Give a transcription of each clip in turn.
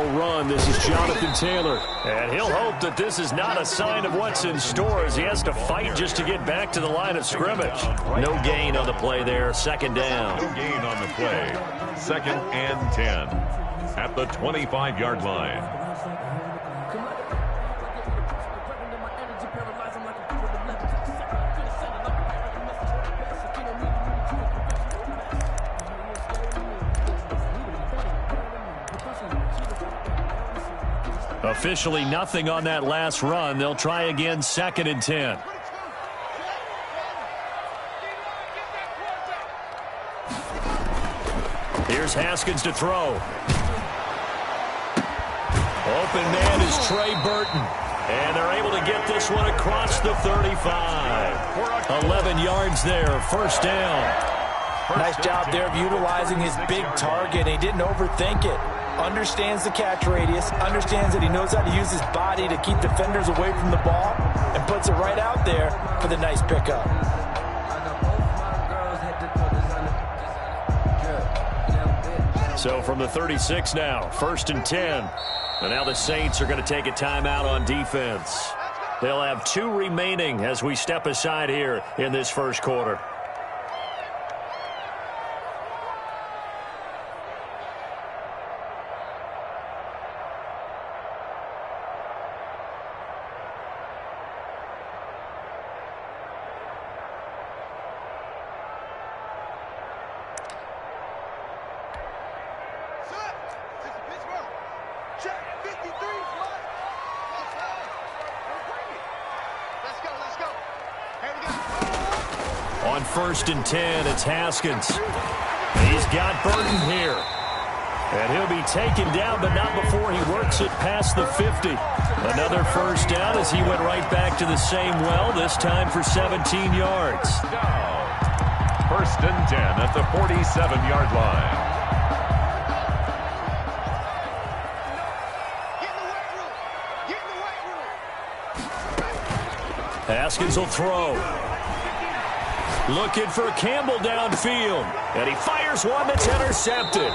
final run. This is Jonathan Taylor. And he'll hope that this is not a sign of what's in store as he has to fight just to get back to the line of scrimmage. No gain on the play there. Second down. No gain on the play. 2nd and 10 at the 25-yard line. Officially nothing on that last run. They'll try again 2nd and 10. Here's Haskins to throw. Open man is Trey Burton. And they're able to get this one across the 35. 11 yards there, first down. Nice job there of utilizing his big target. He didn't overthink it. Understands the catch radius, understands that he knows how to use his body to keep defenders away from the ball, and puts it right out there for the nice pickup. So from the 36 now, 1st and 10. And now the Saints are going to take a timeout on defense. They'll have 2 remaining as we step aside here in this first quarter. On 1st and 10, it's Haskins. He's got Burton here. And he'll be taken down, but not before he works it past the 50. Another first down as he went right back to the same well, this time for 17 yards. Down. 1st and 10 at the 47-yard line. Haskins will throw. Looking for Campbell downfield. And he fires one that's intercepted.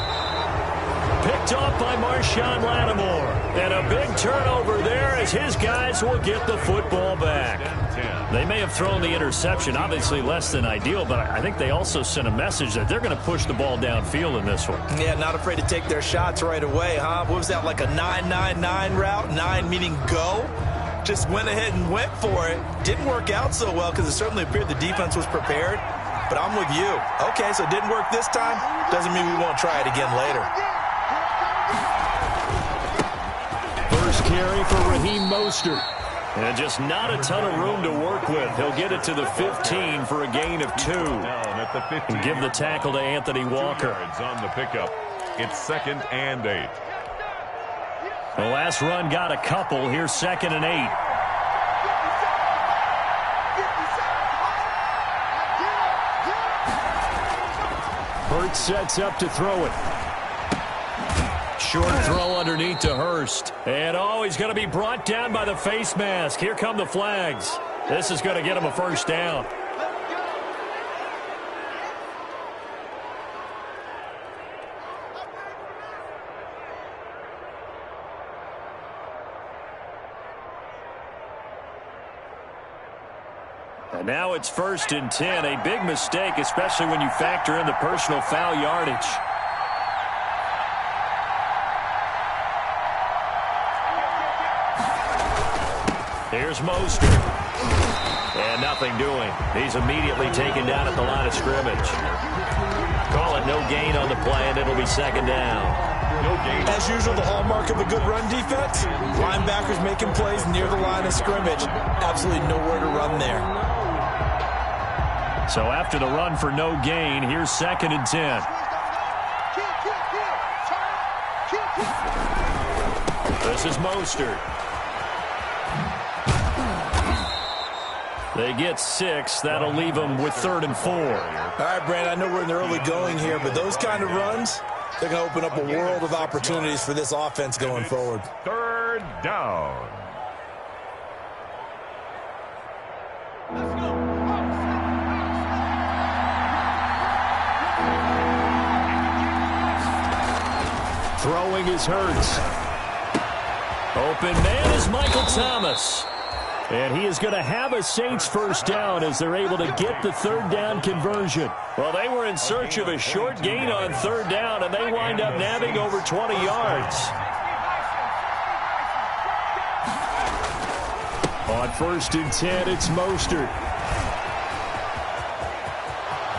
Picked off by Marshawn Lattimore. And a big turnover there as his guys will get the football back. They may have thrown the interception, obviously less than ideal, but I think they also sent a message that they're going to push the ball downfield in this one. Yeah, not afraid to take their shots right away, huh? What was that, like a 9-9-9 route? 9 meaning go? Just went ahead and went for it. Didn't work out so well because it certainly appeared the defense was prepared. But I'm with you. Okay, so it didn't work this time. Doesn't mean we won't try it again later. First carry for Raheem Mostert. And just not a ton of room to work with. He'll get it to the 15 for a gain of 2. And give the tackle to Anthony Walker. On the pickup. It's 2nd and 8. The last run got a couple. Here's 2nd and 8. Hurts sets up to throw it. Short throw underneath to Hurst. And he's going to be brought down by the face mask. Here come the flags. This is going to get him a first down. And now it's 1st and 10. A big mistake, especially when you factor in the personal foul yardage. Here's Mostert. And nothing doing. He's immediately taken down at the line of scrimmage. Call it no gain on the play, and it'll be 2nd down. No gain. As usual, the hallmark of a good run defense, linebackers making plays near the line of scrimmage. Absolutely nowhere to run there. So after the run for no gain, here's 2nd and 10. This is Mostert. They get 6. That'll leave them with 3rd and 4. All right, Brandon, I know we're in the early going here, but those kind of runs, they're going to open up a world of opportunities for this offense going forward. 3rd down. Throwing is Hurts. Open man is Michael Thomas. And he is going to have a Saints first down as they're able to get the third down conversion. Well, they were in search of a short gain on third down, and they wind up nabbing over 20 yards. On 1st and 10, it's Mostert.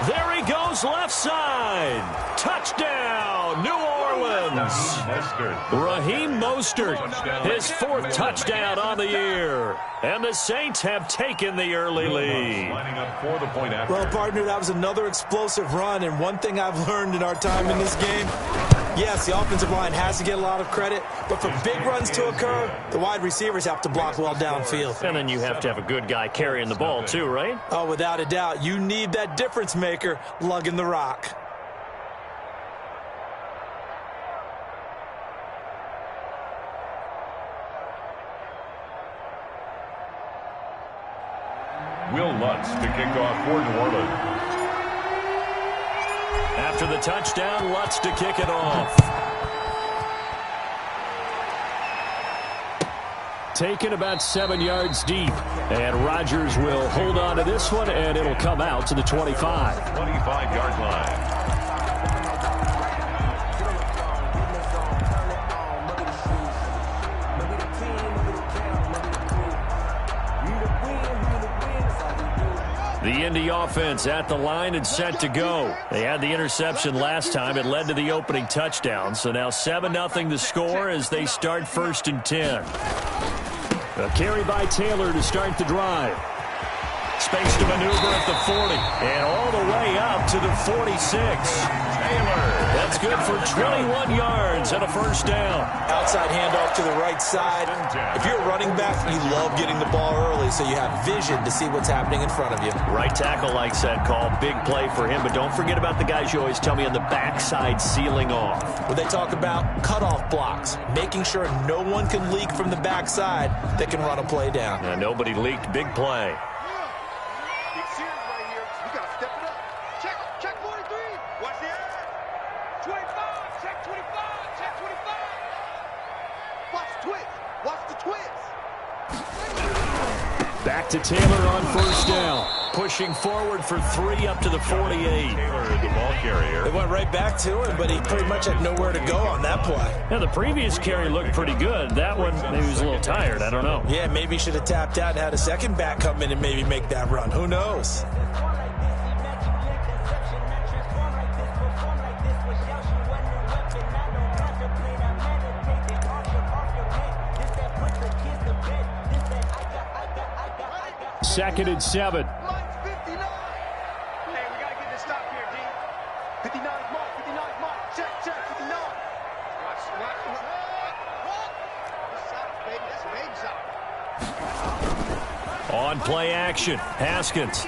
There he goes left side. Touchdown, New Orleans. Raheem Mostert, his 4th touchdown on the year. And the Saints have taken the early lead. Well, partner, that was another explosive run. And one thing I've learned in our time in this game, yes, the offensive line has to get a lot of credit, but for big runs to occur, the wide receivers have to block well downfield. And then you have to have a good guy carrying the ball too, right? Oh, without a doubt. You need that difference maker lugging the rock. Will Lutz to kick off for New Orleans. After the touchdown, Lutz to kick it off. Taken about 7 yards deep. And Rodgers will hold on to this one, and it'll come out to the 25. 25-yard line. The Indy offense at the line and set to go. They had the interception last time. It led to the opening touchdown. So now 7-0 the score as they start 1st and 10. A carry by Taylor to start the drive. Space to maneuver at the 40. And all the way up to the 46. Taylor. That's good for 21 yards and a first down. Outside handoff to the right side. If you're a running back, you love getting the ball early so you have vision to see what's happening in front of you. Right tackle likes that call. Big play for him. But don't forget about the guys you always tell me on the backside sealing off. When they talk about cutoff blocks, making sure no one can leak from the backside that can run a play down. Yeah, nobody leaked. Big play. Back to Taylor on first down. Pushing forward for 3 up to the 48. Taylor, the ball carrier. They went right back to him, but he pretty much had nowhere to go on that play. Now, the previous carry looked pretty good. That one, maybe he was a little tired. I don't know. Yeah, maybe he should have tapped out and had a second back come in and maybe make that run. Who knows? Second and 7. Hey, we got to get this stop here, D. 59's mark, 59's mark. Check, 59. Watch. Baby, that's a baby shot. On play action, Haskins.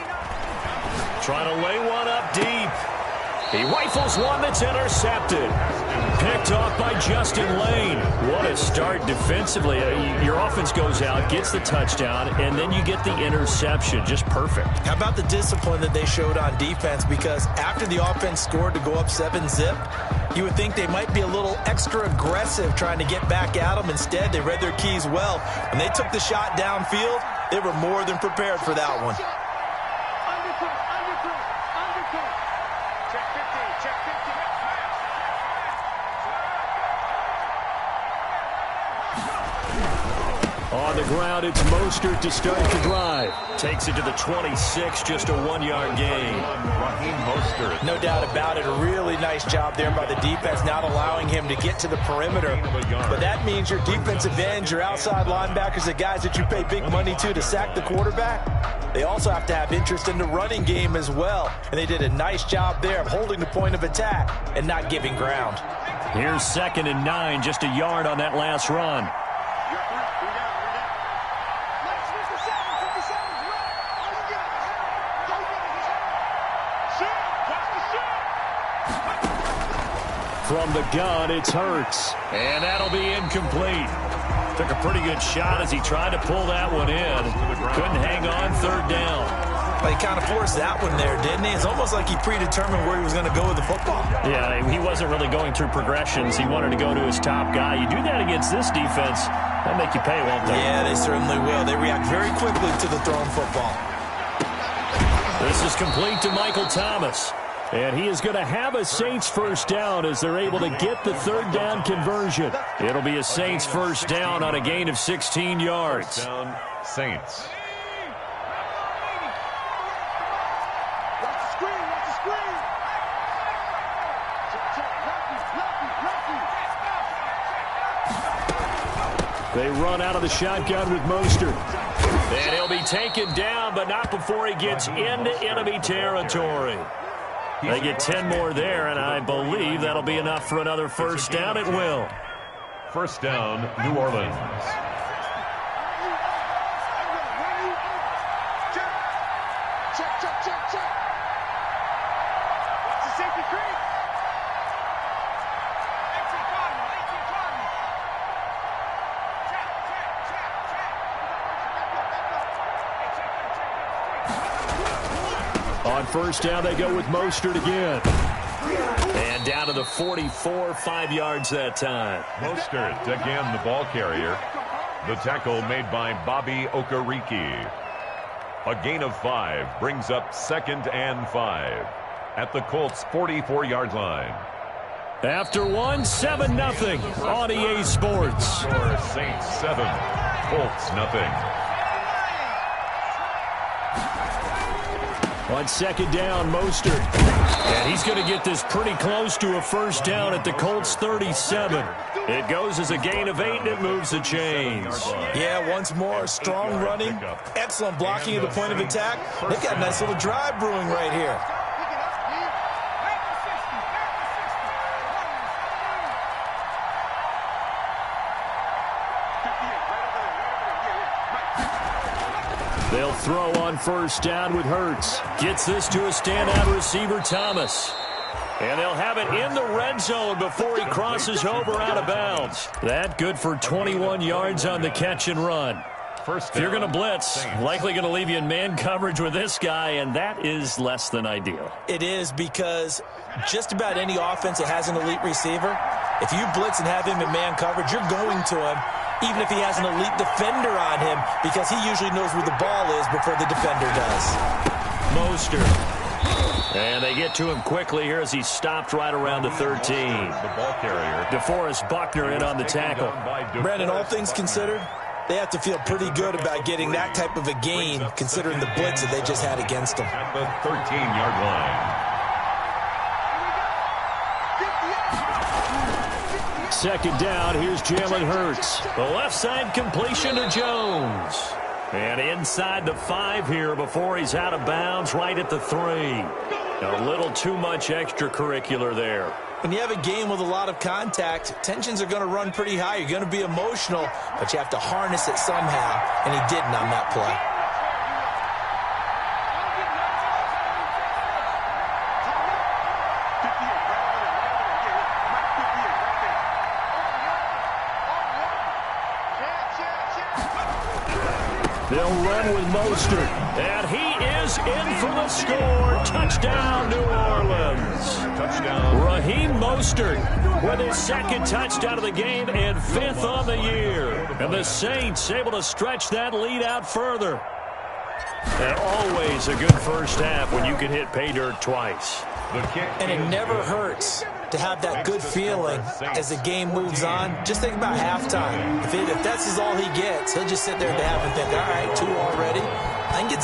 Trying to lay one up deep. He rifles one that's intercepted. Picked off by Justin Lane. What a start defensively. Your offense goes out, gets the touchdown, and then you get the interception. Just perfect. How about the discipline that they showed on defense? Because after the offense scored to go up 7-zip, you would think they might be a little extra aggressive trying to get back at them. Instead, they read their keys well. When they took the shot downfield, they were more than prepared for that one. On the ground, it's Mostert to start the drive. Takes it to the 26, just a 1-yard gain. Raheem Mostert. No doubt about it. A really nice job there by the defense, not allowing him to get to the perimeter. But that means your defensive ends, your outside linebackers, the guys that you pay big money to sack the quarterback, they also have to have interest in the running game as well. And they did a nice job there of holding the point of attack and not giving ground. Here's 2nd and 9, just a yard on that last run. From the gun, it's Hurts. And that'll be incomplete. Took a pretty good shot as he tried to pull that one in. Couldn't hang on 3rd down. Well, he kind of forced that one there, didn't he? It's almost like he predetermined where he was going to go with the football. Yeah, he wasn't really going through progressions. He wanted to go to his top guy. You do that against this defense, that'll make you pay, won't they? Yeah, they certainly will. They react very quickly to the thrown football. This is complete to Michael Thomas. And he is going to have a Saints first down as they're able to get the third down conversion. It'll be a Saints first down on a gain of 16 yards. First down, Saints. Watch the screen, watch the screen. Lefty. They run out of the shotgun with Mostert. And he'll be taken down, but not before he gets into enemy territory. They get 10 more there, and I believe that'll be enough for another first down. It will. First down, New Orleans. Check. Watch the safety creep. On first down, they go with Mostert again. And down to the 44, 5 yards that time. Mostert, again the ball carrier. The tackle made by Bobby Okereke. A gain of 5 brings up 2nd and 5 at the Colts' 44-yard line. After 7-0 on EA Sports. Score Saints 7, Colts nothing. On second down, Mostert. And he's going to get this pretty close to a first down at the Colts' 37. It goes as a gain of 8, and it moves the chains. Yeah, once more, strong running, excellent blocking at the point of attack. They've got a nice little drive brewing right here. They'll throw on first down with Hurts. Gets this to a standout receiver, Thomas. And they'll have it in the red zone before he crosses over out of bounds. That good for 21 yards on the catch and run. First If you're going to blitz, Saints. likely going to leave you in man coverage with this guy, and that is less than ideal. It is, because just about any offense that has an elite receiver, if you blitz and have him in man coverage, you're going to him, even if he has an elite defender on him, because he usually knows where the ball is before the defender does. Mostert. And they get to him quickly here as he stopped right around the 13. The ball carrier. DeForest Buckner in on the tackle. Brandon, all things considered, they have to feel pretty good about getting that type of a gain, considering the blitz that they just had against them. At the 13-yard line. Second down, here's Jalen Hurts. The left side completion to Jones. And inside the 5 here before he's out of bounds, right at the 3. A little too much extracurricular there. When you have a game with a lot of contact, tensions are going to run pretty high. You're going to be emotional, but you have to harness it somehow, and he didn't on that play. They'll run with Mostert. And he is in for the score. Touchdown, New Orleans. Touchdown. Raheem Mostert with his second touchdown of the game and 5th on the year. And the Saints able to stretch that lead out further. And always a good first half when you can hit pay dirt twice. The kick. And it never hurts to have that good feeling as the game moves on. Just think about halftime. If that's all he gets, he'll just sit there at the half and think, all right, 2 already. I can get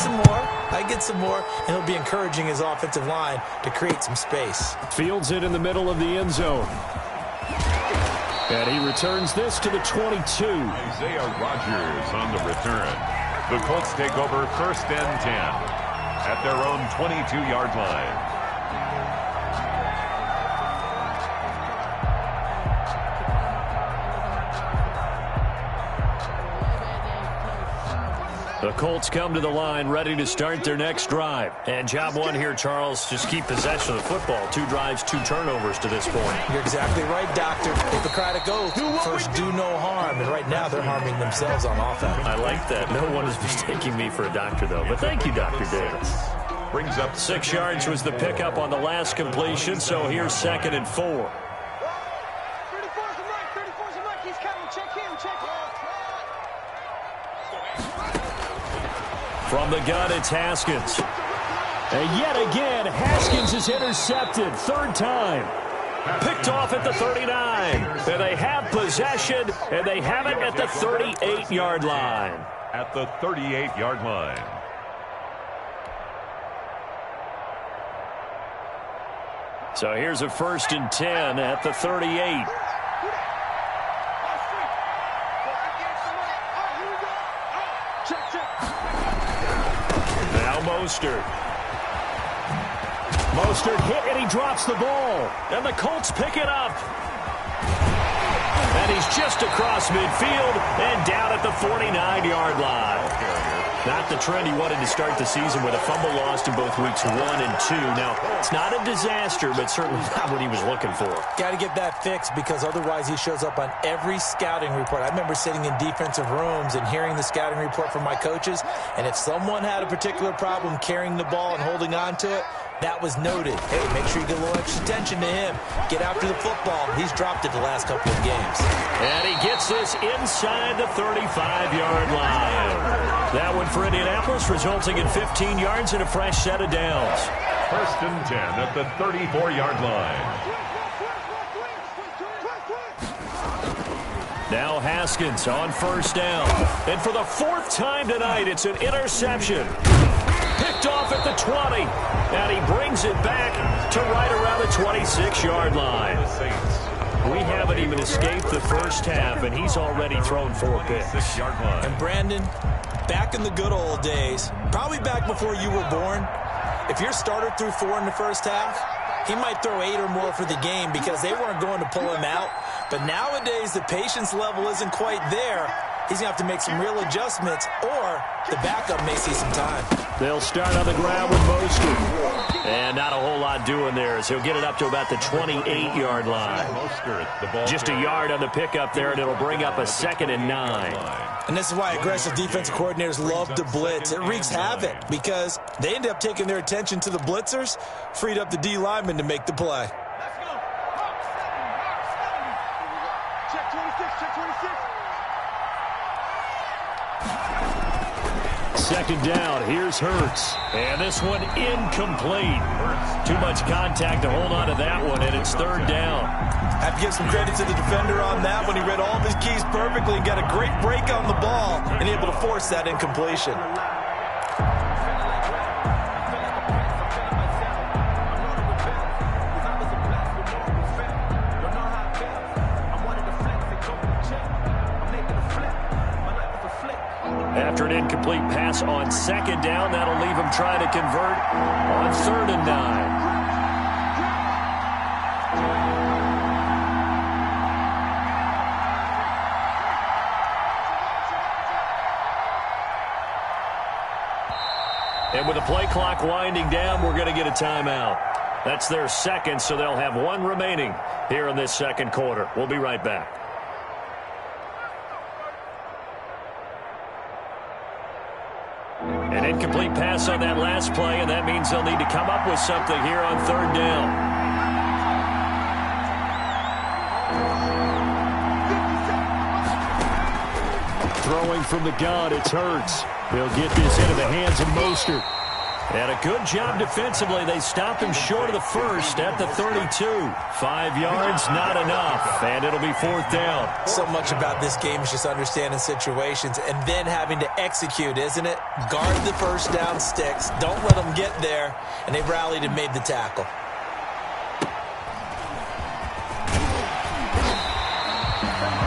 some more. And he'll be encouraging his offensive line to create some space. Fields it in the middle of the end zone. And he returns this to the 22. Isaiah Rodgers on the return. The Colts take over 1st and 10 at their own 22-yard line. The Colts come to the line ready to start their next drive. And job one here, Charles, just keep possession of the football. 2 drives, 2 turnovers to this point. You're exactly right, Doctor. Hippocratic oath, first do no harm. And right now they're harming themselves on offense. I like that. No one is mistaking me for a doctor, though. But thank you, Dr. Davis. Brings up 6 yards was the pickup on the last completion, so here's 2nd and 4. 34's the mic, 34's the mic. He's coming. Check him, check him. From the gun, it's Haskins. And yet again, Haskins is intercepted. 3rd time. Picked off at the 39. And they have possession, and they have it at the 38-yard line. At the 38-yard line. So here's a 1st and 10 at the 38. Now Mostert. Mostert hit and he drops the ball. And the Colts pick it up. And he's just across midfield and down at the 49-yard line. Not the trend he wanted to start the season with a fumble lost in both weeks 1 and 2. Now, it's not a disaster, but certainly not what he was looking for. Got to get that fixed because otherwise he shows up on every scouting report. I remember sitting in defensive rooms and hearing the scouting report from my coaches, and if someone had a particular problem carrying the ball and holding on to it, that was noted. Hey, make sure you get a little extra attention to him. Get after the football. He's dropped it the last couple of games. And he gets this inside the 35-yard line. That one for Indianapolis, resulting in 15 yards and a fresh set of downs. 1st and 10 at the 34-yard line. Now Haskins on 1st down. And for the 4th time tonight, it's an interception. Picked off at the 20. And he brings it back to right around the 26-yard line. We haven't even escaped the first half, and he's already thrown 4 picks. 6-yard line. And Brandon, back in the good old days, probably back before you were born, if your starter threw 4 in the first half, he might throw 8 or more for the game because they weren't going to pull him out. But nowadays, the patience level isn't quite there. He's going to have to make some real adjustments, or the backup may see some time. They'll start on the ground with Mostert. And not a whole lot doing there as he'll get it up to about the 28-yard line. Just a yard on the pickup there, and it'll bring up a 2nd and 9. And this is why aggressive defensive coordinators love to blitz. It wreaks havoc because they end up taking their attention to the blitzers, freed up the D lineman to make the play. Check 26, check 26. 2nd down, here's Hurts. And this one incomplete. Too much contact to hold on to that one, and it's 3rd down. I have to give some credit to the defender on that one. He read all of his keys perfectly and got a great break on the ball and able to force that incompletion. After an incomplete pass on 2nd down, that'll leave him trying to convert on 3rd and 9. And with the play clock winding down, we're going to get a timeout. That's their 2nd, so they'll have 1 remaining here in this 2nd quarter. We'll be right back. An incomplete pass on that last play, and that means they'll need to come up with something here on 3rd down. Throwing from the gun, it's Hurts. He'll get this into the hands of Mostert. And a good job defensively. They stopped him short of the 1st at the 32. 5 yards, not enough. And it'll be 4th down. So much about this game is just understanding situations and then having to execute, isn't it? Guard the 1st down sticks. Don't let them get there. And they rallied and made the tackle.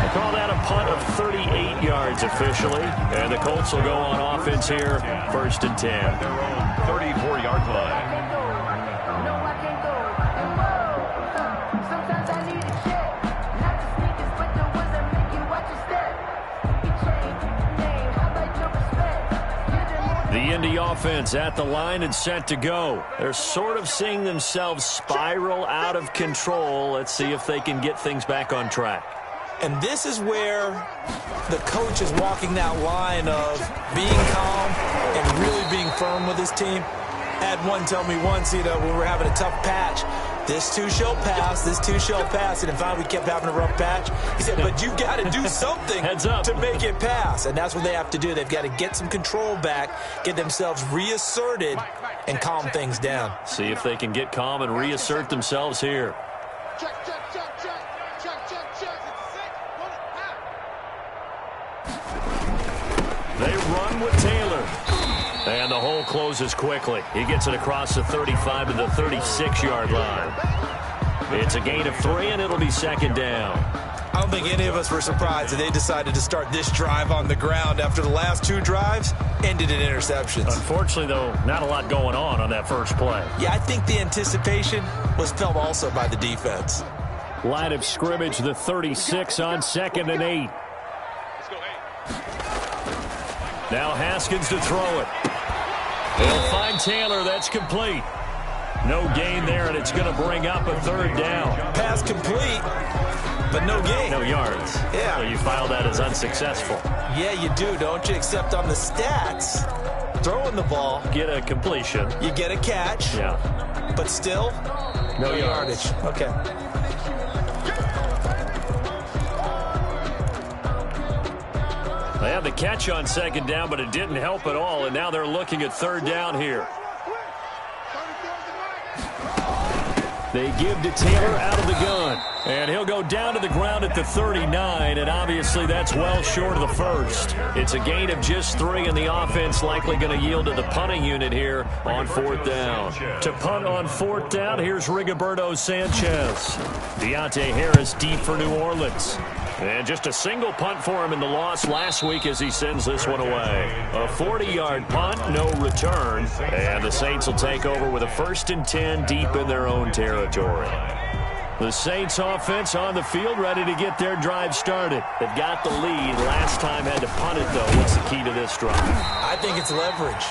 Call that a punt of 38 yards officially. And the Colts will go on offense here, 1st and 10. Their own 34-yard line. The Indy offense at the line and set to go. They're sort of seeing themselves spiral out of control. Let's see if they can get things back on track. And this is where the coach is walking that line of being calm and really being firm with his team. Had one tell me once, when we were having a tough patch, this too shall pass, this too shall pass. And finally we kept having a rough patch. He said, but you got to do something to make it pass. And that's what they have to do. They've got to get some control back, get themselves reasserted, and calm things down. See if they can get calm and reassert themselves here. Check, check, check, check. Check, check, check. They run with Taylor. And the hole closes quickly. He gets it across the 35 to the 36-yard line. It's a gain of 3, and it'll be second down. I don't think any of us were surprised that they decided to start this drive on the ground after the last 2 drives ended in interceptions. Unfortunately, though, not a lot going on that first play. Yeah, I think the anticipation was felt also by the defense. Line of scrimmage, the 36 on 2nd and 8. Now Haskins to throw it. They'll find Taylor. That's complete. No gain there, and it's going to bring up a 3rd down. Pass complete, but no gain. No yards. Yeah. So you file that as unsuccessful. Yeah, you do, don't you? Except on the stats, throwing the ball. Get a completion. You get a catch. Yeah. But still, no yardage. Okay. They have the catch on 2nd down, but it didn't help at all, and now they're looking at 3rd down here. They give to Taylor out of the gun, and he'll go down to the ground at the 39, and obviously that's well short of the first. It's a gain of just 3, and the offense likely going to yield to the punting unit here on 4th down. To punt on 4th down, here's Rigoberto Sanchez. Deontay Harris deep for New Orleans. And just a single punt for him in the loss last week as he sends this one away. A 40-yard punt, no return. And the Saints will take over with a 1st and 10 deep in their own territory. The Saints offense on the field ready to get their drive started. They've got the lead. Last time had to punt it, though. What's the key to this drive? I think it's leverage.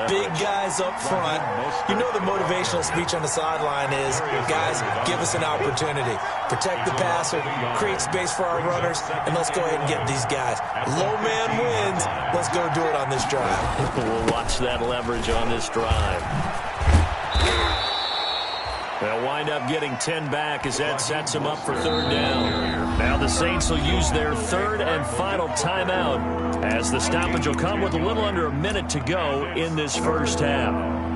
Big guys up front. You know the motivational speech on the sideline is, guys, give us an opportunity. Protect the passer, create space for our runners, and let's go ahead and get these guys. Low man wins. Let's go do it on this drive. We'll watch that leverage on this drive. They'll wind up getting 10 back as that sets them up for 3rd down. Now the Saints will use their 3rd and final timeout as the stoppage will come with a little under a minute to go in this first half.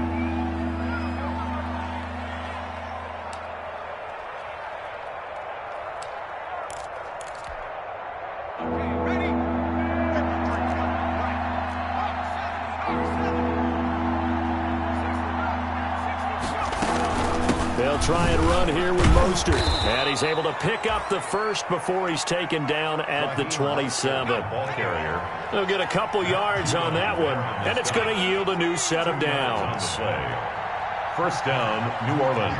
They'll try and run here with Mostert. And he's able to pick up the first before he's taken down at the 27. They'll get a couple yards on that one, and it's going to yield a new set of downs. 1st down, New Orleans.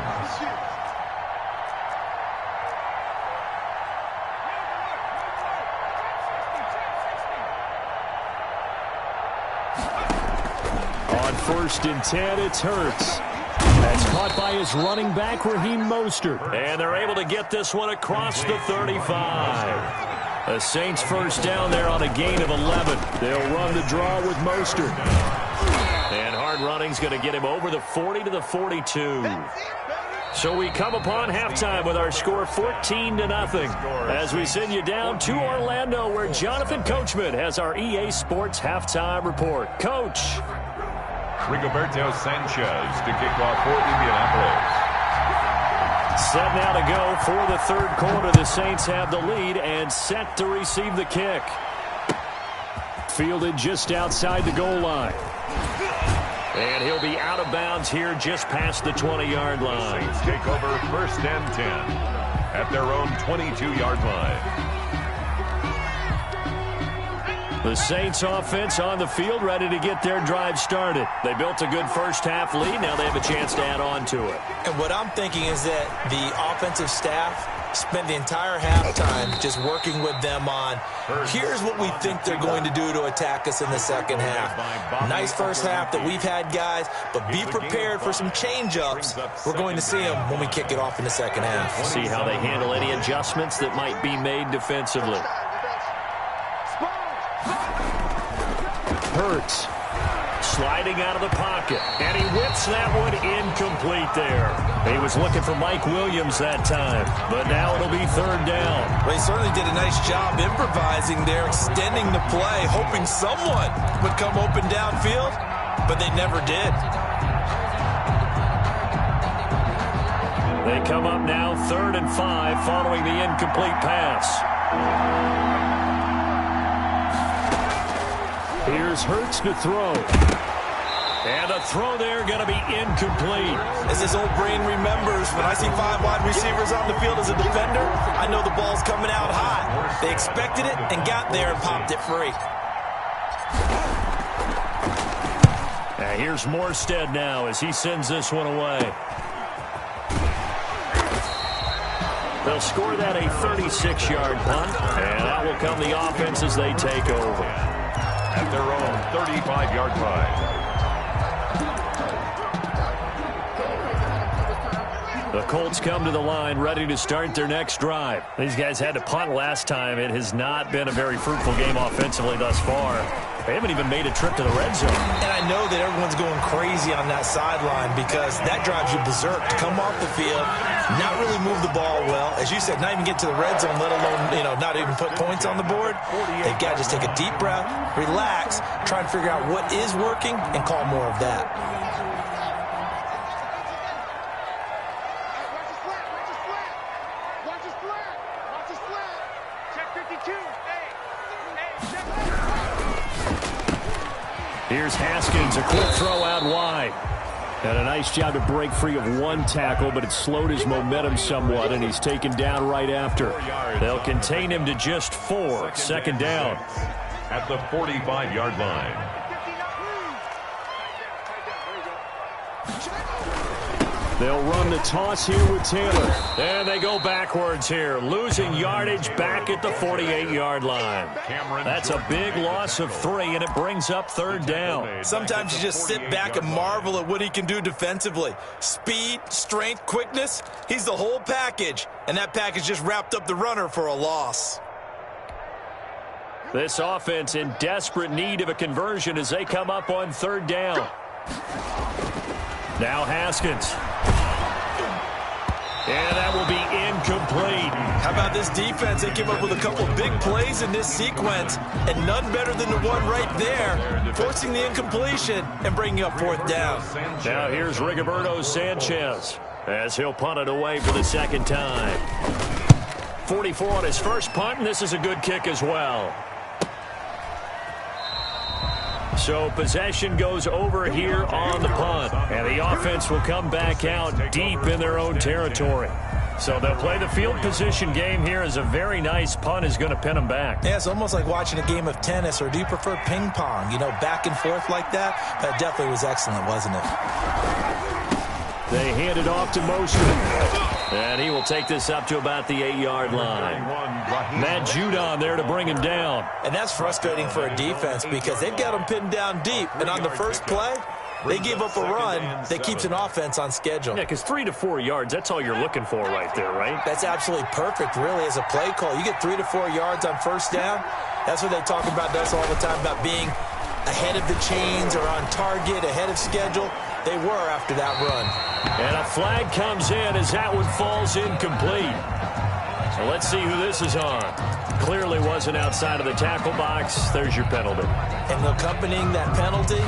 On 1st and 10, it's Hurts. That's caught by his running back, Raheem Mostert. And they're able to get this one across the 35. The Saints 1st down there on a gain of 11. They'll run the draw with Mostert. And hard running's going to get him over the 40 to the 42. So we come upon halftime with our score 14-0 as we send you down to Orlando where Jonathan Coachman has our EA Sports halftime report. Coach. Rigoberto Sanchez to kick off for Indianapolis. Set now to go for the 3rd quarter. The Saints have the lead and set to receive the kick. Fielded just outside the goal line. And he'll be out of bounds here just past the 20-yard line. The Saints take over 1st and 10 at their own 22-yard line. The Saints offense on the field, ready to get their drive started. They built a good first-half lead. Now they have a chance to add on to it. And what I'm thinking is that the offensive staff spent the entire halftime just working with them on, here's what we think they're going to do to attack us in the second half. Nice first half that we've had, guys, but be prepared for some change-ups. We're going to see them when we kick it off in the second half. See how they handle any adjustments that might be made defensively. Hurts sliding out of the pocket, and he whips that one incomplete there. He was looking for Mike Williams that time, but now it'll be third down. Well, he certainly did a nice job improvising there, extending the play, hoping someone would come open downfield, but they never did. They come up now 3rd and 5 following the incomplete pass. Here's Hurts to throw. And the throw there going to be incomplete. As his old brain remembers, when I see 5 wide receivers on the field as a defender, I know the ball's coming out hot. They expected it and got there and popped it free. And here's Morstead now as he sends this one away. They'll score that a 36-yard punt, and that will come the offense as they take over. At their own 35-yard line. The Colts come to the line ready to start their next drive. These guys had to punt last time. It has not been a very fruitful game offensively thus far. They haven't even made a trip to the red zone. And I know that everyone's going crazy on that sideline because that drives you berserk to come off the field, not really move the ball well. As you said, not even get to the red zone, let alone, not even put points on the board. They've got to just take a deep breath, relax, try and figure out what is working, and call more of that. Here's Haskins, a quick throw out wide. And a nice job to break free of one tackle, but it slowed his momentum somewhat, and he's taken down right after. They'll contain him to just 4. Second down. At the 45-yard line. They'll run the toss here with Taylor. And they go backwards here, losing yardage back at the 48-yard line. That's a big loss of 3, and it brings up third down. Sometimes you just sit back and marvel at what he can do defensively. Speed, strength, quickness, he's the whole package. And that package just wrapped up the runner for a loss. This offense in desperate need of a conversion as they come up on third down. Now Haskins. And that will be incomplete. How about this defense? They came up with a couple big plays in this sequence, and none better than the one right there, forcing the incompletion and bringing up fourth down. Now here's Rigoberto Sanchez as he'll punt it away for the second time. 44 on his first punt, and this is a good kick as well. So possession goes over here on the punt, and the offense will come back out deep in their own territory. So they'll play the field position game here as a very nice punt is going to pin them back. Yeah, it's almost like watching a game of tennis, or do you prefer ping pong? Back and forth like that? That definitely was excellent, wasn't it? They hand it off to Mostert, and he will take this up to about the 8-yard line. Matt Judon there to bring him down. And that's frustrating for a defense because they've got him pinned down deep, and on the first play, they give up a run that keeps an offense on schedule. Yeah, because 3 to 4 yards, that's all you're looking for right there, right? That's absolutely perfect, really, as a play call. You get 3 to 4 yards on first down. That's what they talk about to us all the time, about being ahead of the chains or on target, ahead of schedule. They were after that run. And a flag comes in as that one falls incomplete. So let's see who this is on. Clearly wasn't outside of the tackle box. There's your penalty. And accompanying that penalty,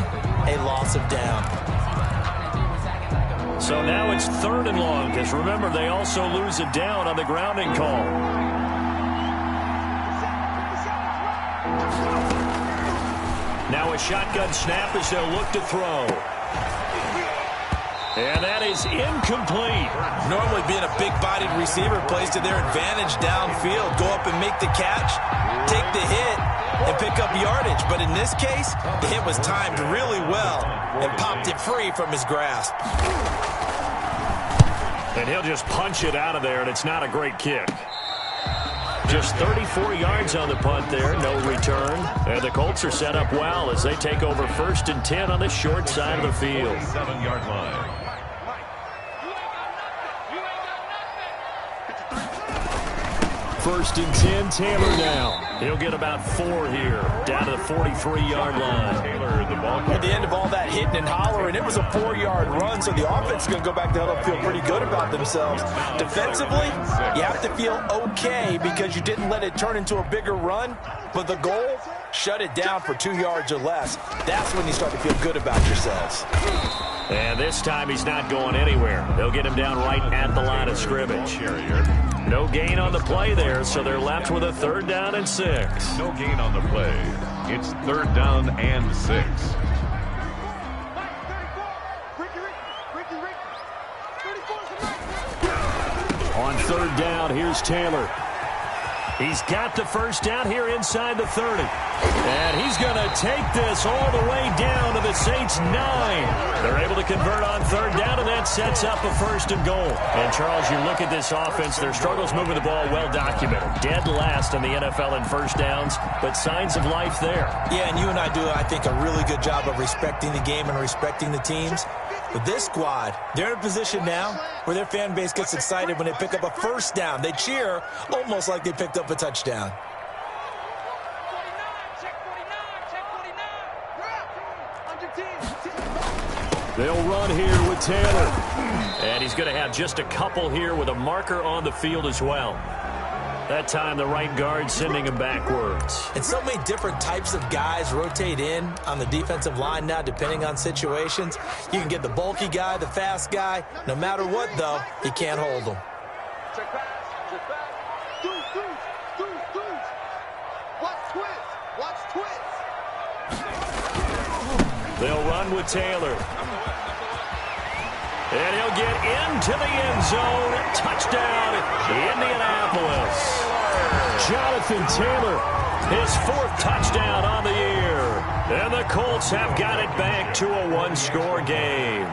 a loss of down. So now it's 3rd and long, because remember, they also lose a down on the grounding call. Now a shotgun snap as they'll look to throw. And that is incomplete. Normally being a big-bodied receiver plays to their advantage downfield. Go up and make the catch, take the hit, and pick up yardage. But in this case, the hit was timed really well and popped it free from his grasp. And he'll just punch it out of there, and it's not a great kick. Just 34 yards on the punt there, no return. And the Colts are set up well as they take over 1st and 10 on the short side of the field. 7-yard line. 1st and 10, Taylor now. He'll get about 4 here, down to the 43-yard line. Taylor, the ball At the end of all that hitting and hollering, it was a 4-yard run, so the offense is going to go back to hell and feel pretty good about themselves. Defensively, you have to feel okay because you didn't let it turn into a bigger run, but the goal, shut it down for 2 yards or less. That's when you start to feel good about yourselves. And this time he's not going anywhere. They'll get him down right at the line of scrimmage. No gain on the play there, so they're left with a 3rd down and 6. No gain on the play. It's 3rd down and 6. On 3rd down, here's Taylor. He's got the 1st down here inside the 30. And he's going to take this all the way down to the Saints' 9. They're able to convert on 3rd down, and that sets up a 1st and goal. And, Charles, you look at this offense, their struggles moving the ball well documented. Dead last in the NFL in 1st downs, but signs of life there. Yeah, and you and I do, I think, a really good job of respecting the game and respecting the teams. But this squad, they're in a position now where their fan base gets excited when they pick up a 1st down. They cheer almost like they picked up a touchdown. They'll run here with Taylor. And he's going to have just a couple here with a marker on the field as well. That time, the right guard sending him backwards. And so many different types of guys rotate in on the defensive line now, depending on situations. You can get the bulky guy, the fast guy. No matter what, though, you can't hold them. Check pass. Check pass. Deuce. Watch twist. They'll run with Taylor. And he'll get into the end zone. Touchdown, Indianapolis. Jonathan Taylor, his 4th touchdown on the year. And the Colts have got it back to a 1-score game.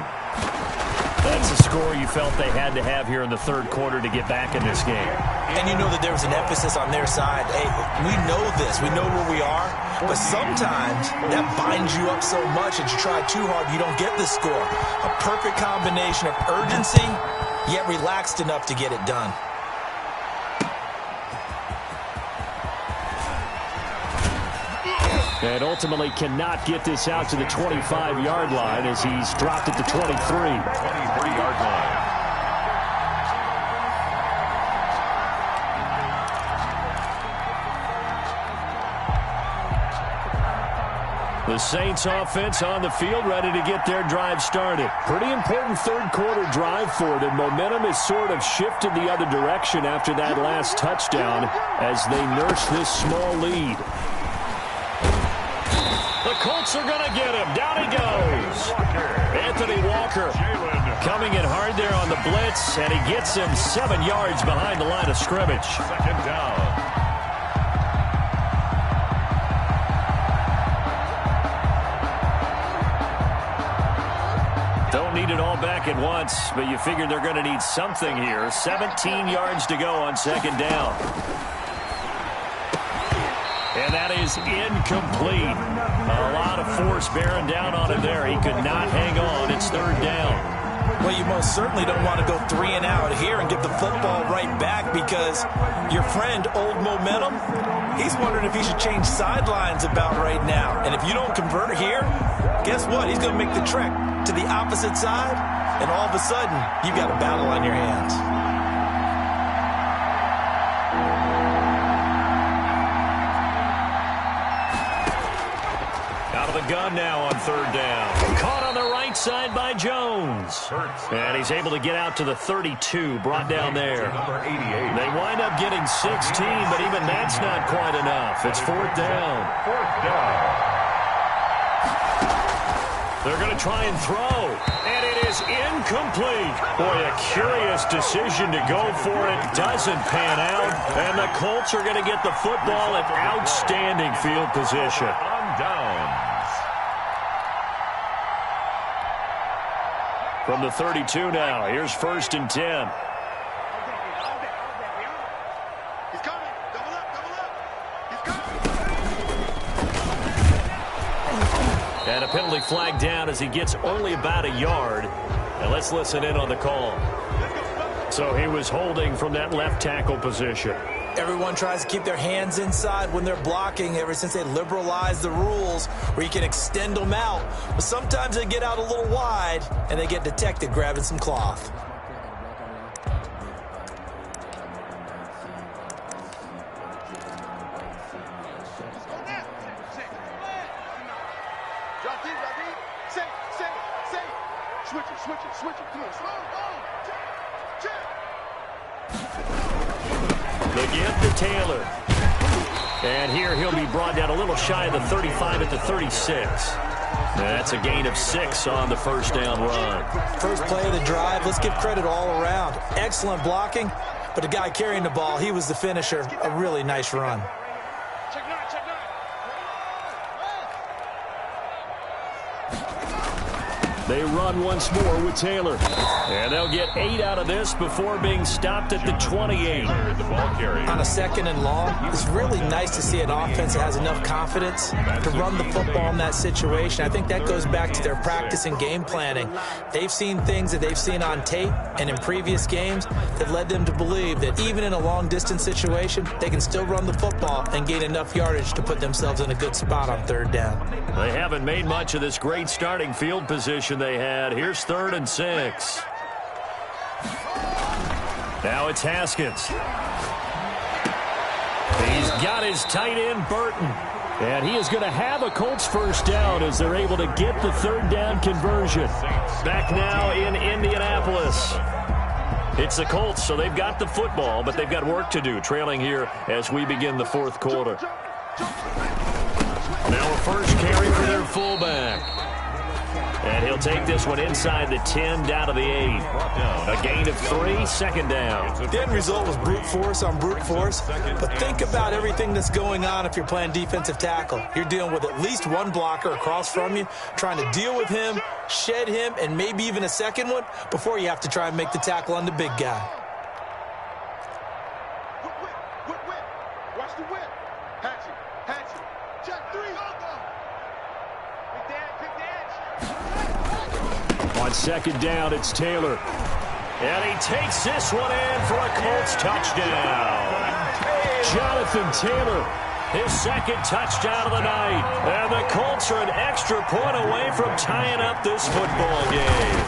That's a score you felt they had to have here in the 3rd quarter to get back in this game. And you know that there was an emphasis on their side. Hey, we know this. We know where we are. But sometimes that binds you up so much that you try too hard, you don't get the score. A perfect combination of urgency, yet relaxed enough to get it done. And ultimately cannot get this out to the 25-yard line as he's dropped at the 23. 23-yard line. The Saints offense on the field ready to get their drive started. Pretty important 3rd quarter drive for them. Momentum has sort of shifted the other direction after that last touchdown as they nurse this small lead. The Colts are going to get him. Down he goes. Anthony Walker coming in hard there on the blitz, and he gets him 7 yards behind the line of scrimmage. 2nd down. Don't need it all back at once, but you figure they're going to need something here. 17 yards to go on 2nd down. And that is incomplete. A lot of force bearing down on him there. He could not hang on. It's 3rd down. Well, you most certainly don't want to go 3 and out here and get the football right back because your friend, Old Momentum, he's wondering if he should change sidelines about right now. And if you don't convert here, guess what? He's going to make the trek to the opposite side, and all of a sudden, you've got a battle on your hands. Out of the gun now on 3rd down. Caught on the right side by Jones. And he's able to get out to the 32, brought down there. Number 88. They wind up getting 16, but even that's not quite enough. It's 4th down. 4th down. They're going to try and throw, and it is incomplete. Boy, a curious decision to go for it. Doesn't pan out, and the Colts are going to get the football in outstanding field position. On downs. From the 32 now, here's 1st and 10. And a penalty flag down as he gets only about a yard. And let's listen in on the call. So he was holding from that left tackle position. Everyone tries to keep their hands inside when they're blocking ever since they liberalized the rules where you can extend them out. But sometimes they get out a little wide and they get detected grabbing some cloth. Switch it. Come on. The give to Taylor. And here he'll be brought down a little shy of the 35 at the 36. That's a gain of 6 on the first down run. First play of the drive, let's give credit all around. Excellent blocking, but the guy carrying the ball, he was the finisher. A really nice run. Check nine. They run once more with Taylor. And they'll get 8 out of this before being stopped at the 28. The ball carrier. On a 2nd and long, it's really nice to see an offense that has enough confidence to run the football in that situation. I think that goes back to their practice and game planning. They've seen things that they've seen on tape and in previous games that led them to believe that even in a long-distance situation, they can still run the football and gain enough yardage to put themselves in a good spot on 3rd down. They haven't made much of this great starting field position they had. Here's 3rd and 6. Now it's Haskins. He's got his tight end, Burton. And he is going to have a Colts first down as they're able to get the 3rd down conversion. Back now in Indianapolis. It's the Colts, so they've got the football, but they've got work to do, trailing here as we begin the 4th quarter. Now a first carry for their fullback. And he'll take this one inside the 10 down to the 8. A gain of 3, 2nd down. The end result was brute force on brute force. But think about everything that's going on if you're playing defensive tackle. You're dealing with at least one blocker across from you, trying to deal with him, shed him, and maybe even a second one before you have to try and make the tackle on the big guy. Whip. Watch the whip. Hatchet. Check 3. Pick the edge. On 2nd down, it's Taylor. And he takes this one in for a Colts touchdown. Jonathan Taylor, his 2nd touchdown of the night. And the Colts are an extra point away from tying up this football game.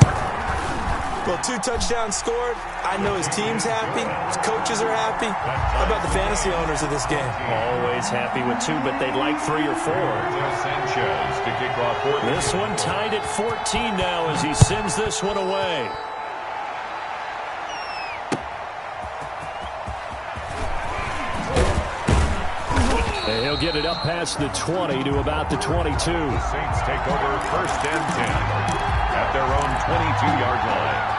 Well, 2 touchdowns scored. I know his team's happy. His coaches are happy. How about the fantasy owners of this game? Always happy with 2, but they'd like 3 or 4. Sanchez to kick off. This one tied at 14 now as he sends this one away. And he'll get it up past the 20 to about the 22. The Saints take over 1st and 10 at their own 22-yard line.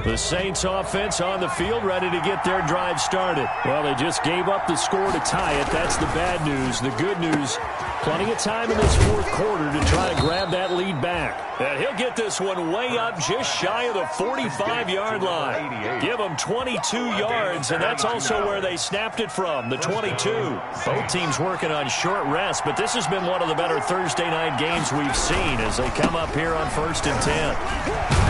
The Saints offense on the field, ready to get their drive started. Well, they just gave up the score to tie it. That's the bad news. The good news, plenty of time in this 4th quarter to try to grab that lead back. And he'll get this one way up just shy of the 45-yard line. Give them 22 yards, and that's also where they snapped it from, the 22. Both teams working on short rest, but this has been one of the better Thursday night games we've seen as they come up here on 1st and 10.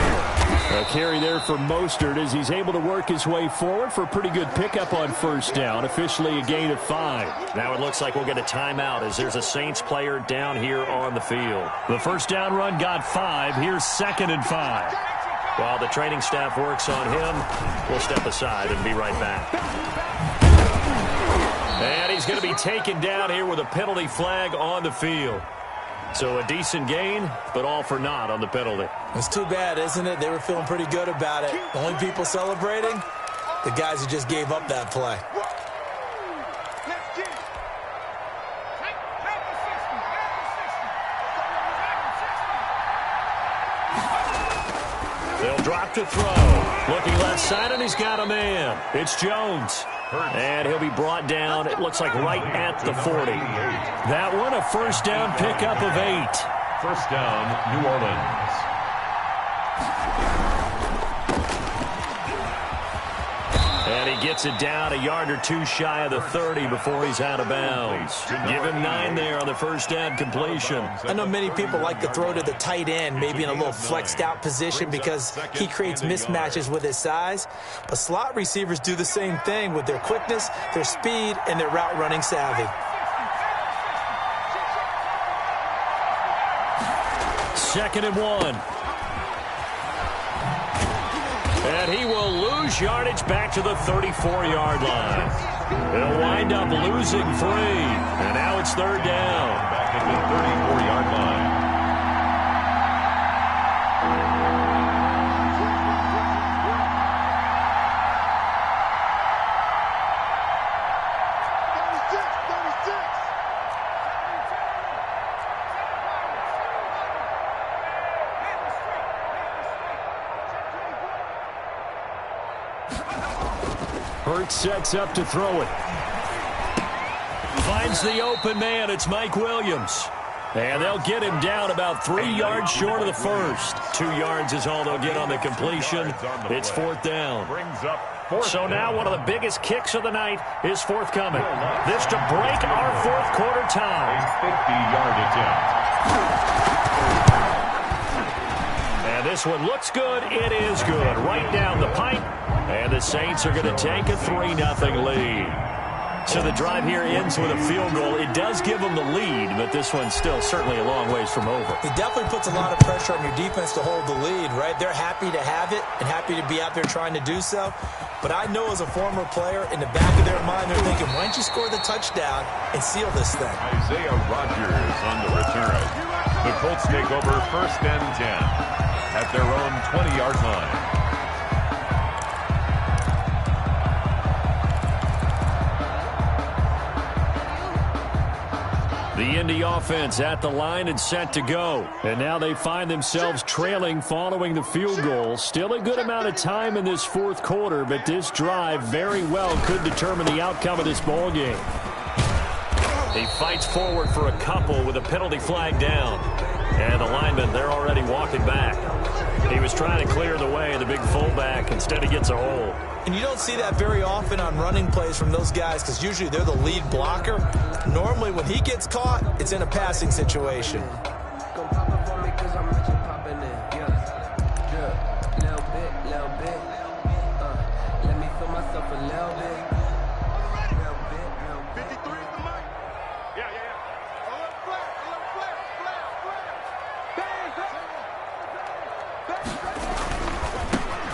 A carry there for Mostert as he's able to work his way forward for a pretty good pickup on 1st down. Officially a gain of 5. Now it looks like we'll get a timeout as there's a Saints player down here on the field. The first down run got 5. Here's 2nd and 5. While the training staff works on him, we'll step aside and be right back. And he's going to be taken down here with a penalty flag on the field. So a decent gain, but all for naught on the penalty. It's too bad, isn't it? They were feeling pretty good about it. The only people celebrating, the guys who just gave up that play. They'll drop to throw. Looking left side, and he's got a man. It's Jones. And he'll be brought down, it looks like right at the 40. That one, a first down pickup of 8. First down, New Orleans. And he gets it down a yard or two shy of the 30 before he's out of bounds. Give him 9 there on the first down completion. I know many people like to throw to the tight end, maybe in a little flexed out position because he creates mismatches with his size. But slot receivers do the same thing with their quickness, their speed, and their route running savvy. Second and 1. And he will lose yardage back to the 34-yard line. He'll wind up losing 3. And now it's third down. Back at the 34-yard line. Hurts sets up to throw it. Finds the open man. It's Mike Williams. And they'll get him down about 3 yards short of the first. 2 yards is all they'll get on the completion. It's fourth down. So now one of the biggest kicks of the night is forthcoming. This to break our fourth quarter tie. A 50-yard attempt. And this one looks good. It is good. Right down the pipe. And the Saints are going to take a 3-0 lead. So the drive here ends with a field goal. It does give them the lead, but this one's still certainly a long ways from over. It definitely puts a lot of pressure on your defense to hold the lead, right? They're happy to have it and happy to be out there trying to do so. But I know as a former player, in the back of their mind, they're thinking, why don't you score the touchdown and seal this thing? Isaiah Rodgers on the return. The Colts take over first and 10 at their own 20-yard line. The Indy offense at the line and set to go. And now they find themselves trailing following the field goal. Still a good amount of time in this fourth quarter, but this drive very well could determine the outcome of this ball game. He fights forward for a couple with a penalty flag down. And the linemen, they're already walking back. He was trying to clear the way, the big fullback. Instead, he gets a hold. And you don't see that very often on running plays from those guys because usually they're the lead blocker. Normally, when he gets caught, it's in a passing situation.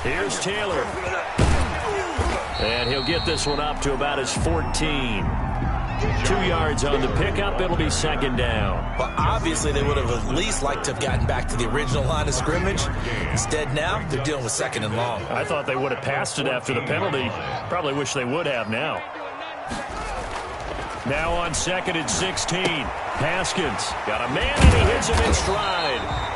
Here's Taylor. And he'll get this one up to about his 14. 2 yards on the pickup. It'll be second down. Well, obviously, they would have at least liked to have gotten back to the original line of scrimmage. Instead, now, they're dealing with second and long. I thought they would have passed it after the penalty. Probably wish they would have now. Now on second and 16. Haskins got a man, and he hits him in stride.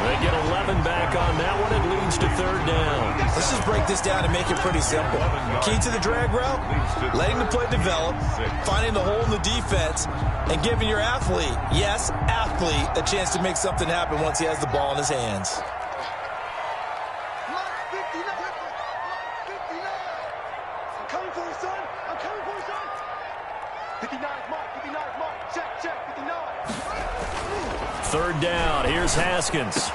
They get 11 back on that one. It leads to third down. Let's just break this down and make it pretty simple. Key to the drag route, letting the play develop, finding the hole in the defense, and giving your athlete, yes, athlete, a chance to make something happen once he has the ball in his hands. I'm coming for you, son. I'm coming for you, son. 59's mark, 59's mark. Check, 59. Third down. Here's Haskins.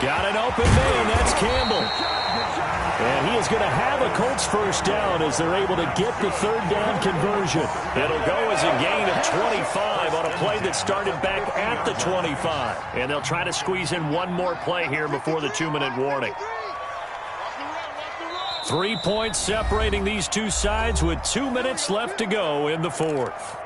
Got an open man. That's Campbell. And he is going to have a Colts first down as they're able to get the third down conversion. It'll go as a gain of 25 on a play that started back at the 25. And they'll try to squeeze in one more play here before the 2-minute warning. 3 points separating these two sides with 2 minutes left to go in the fourth.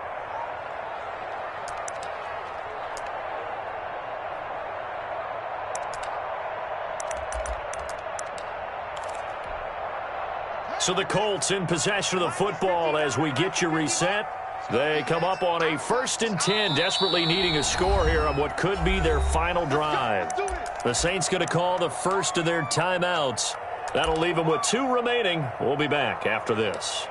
So the Colts in possession of the football as we get you reset. They come up on a 1st and 10, desperately needing a score here on what could be their final drive. The Saints going to call the first of their timeouts. That'll leave them with 2 remaining. We'll be back after this.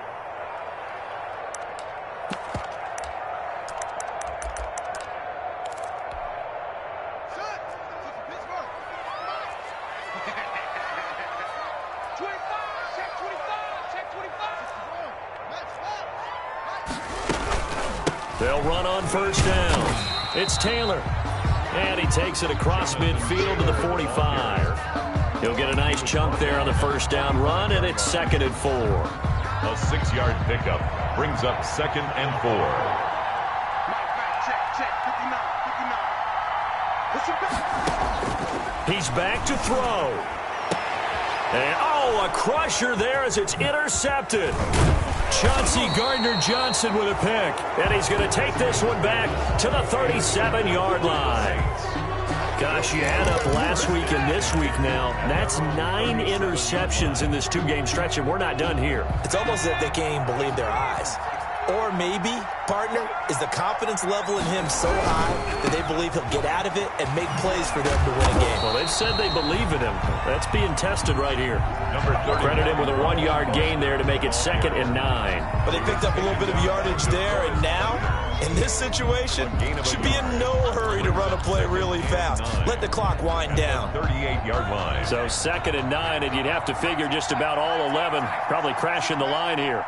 They'll run on 1st down. It's Taylor. And he takes it across midfield to the 45. He'll get a nice chunk there on the 1st down run, and it's 2nd and 4. A 6-yard pickup brings up 2nd and 4. He's back to throw. And, a crusher there as it's intercepted. Chauncey Gardner-Johnson with a pick. And he's going to take this one back to the 37-yard line. Gosh, you add up last week and this week now. That's 9 interceptions in this 2-game stretch, and we're not done here. It's almost as if they can't even believe their eyes. Or maybe, partner, is the confidence level in him so high that they believe he'll get out of it and make plays for them to win a game. Well, they've said they believe in him. That's being tested right here. Credit him with a 1-yard gain there to make it 2nd and 9. But they picked up a little bit of yardage there, and now, in this situation, should be in no hurry to run a play really fast. Let the clock wind down. 38-yard line. So 2nd and 9, and you'd have to figure just about all 11 probably crashing the line here.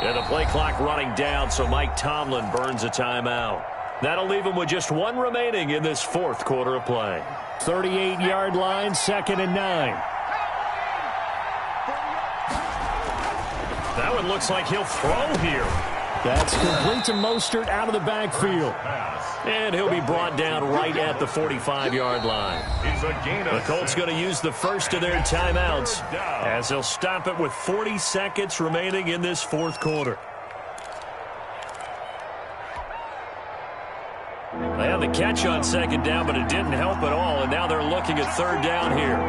And the play clock running down, so Mike Tomlin burns a timeout. That'll leave him with just 1 remaining in this 4th quarter of play. 38-yard line, 2nd and 9. That one looks like he'll throw here. That's complete to Mostert out of the backfield. And he'll be brought down right at the 45-yard line. The Colts going to use the first of their timeouts as they'll stop it with 40 seconds remaining in this 4th quarter. They had the catch on 2nd down, but it didn't help at all, and now they're looking at 3rd down here.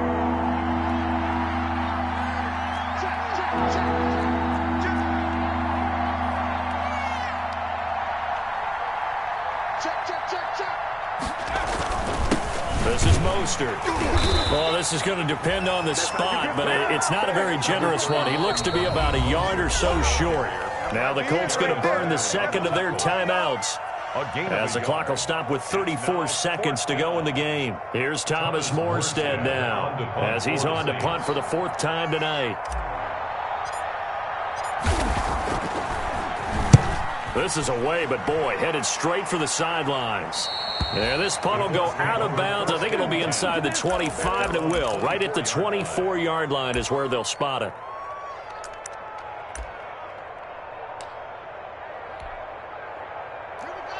This is Mostert. Well, this is going to depend on the spot, but it's not a very generous one. He looks to be about a yard or so short. Now the Colts going to burn the 2nd of their timeouts as the clock will stop with 34 seconds to go in the game. Here's Thomas Morstead now as he's on to punt for the 4th time tonight. This is away, but boy, headed straight for the sidelines. Yeah, this punt will go out of bounds. I think it'll be inside the 25, and it will. Right at the 24-yard line is where they'll spot it.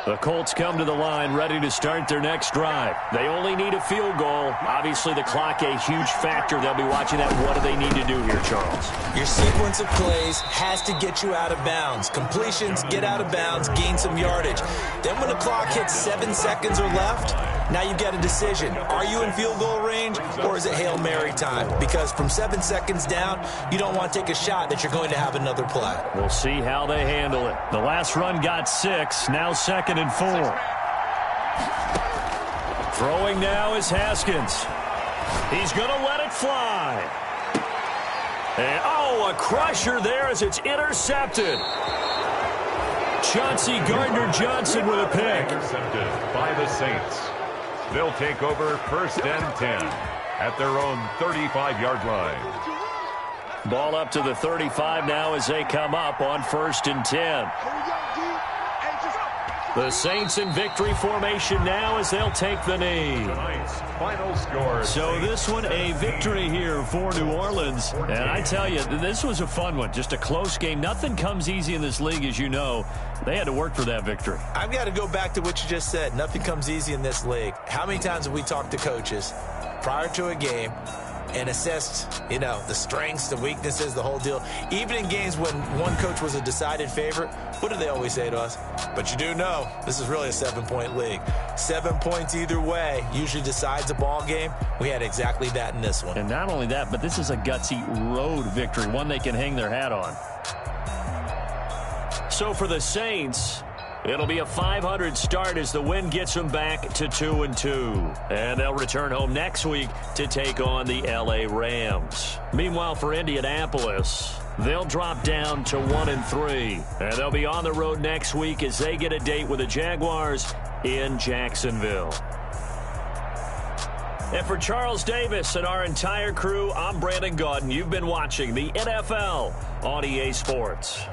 The Colts come to the line ready to start their next drive. They only need a field goal. Obviously, the clock a huge factor. They'll be watching that. What do they need to do here, Charles? Your sequence of plays has to get you out of bounds. Completions, get out of bounds, gain some yardage. Then when the clock hits 7 seconds or left, now you've got a decision. Are you in field goal range, or is it Hail Mary time? Because from 7 seconds down, you don't want to take a shot that you're going to have another play. We'll see how they handle it. The last run got 6, now 2nd and 4. Throwing now is Haskins. He's going to let it fly. And, a crusher there as it's intercepted. Chauncey Gardner-Johnson with a pick. Intercepted by the Saints. They'll take over 1st and 10 at their own 35-yard line. Ball up to the 35 now as they come up on 1st and 10. The Saints in victory formation now as they'll take the knee. Tonight's final score. So this one a victory here for New Orleans. And I tell you, this was a fun one. Just a close game. Nothing comes easy in this league, as you know. They had to work for that victory. I've got to go back to what you just said. Nothing comes easy in this league. How many times have we talked to coaches prior to a game and assessed, the strengths, the weaknesses, the whole deal. Even in games when one coach was a decided favorite, what do they always say to us? But you do know this is really a 7-point league. 7 points either way usually decides a ball game. We had exactly that in this one. And not only that, but this is a gutsy road victory, one they can hang their hat on. So for the Saints, it'll be a 500 start as the win gets them back to 2-2. And they'll return home next week to take on the LA Rams. Meanwhile, for Indianapolis, they'll drop down to 1-3. And they'll be on the road next week as they get a date with the Jaguars in Jacksonville. And for Charles Davis and our entire crew, I'm Brandon Gaudin. You've been watching the NFL on EA Sports.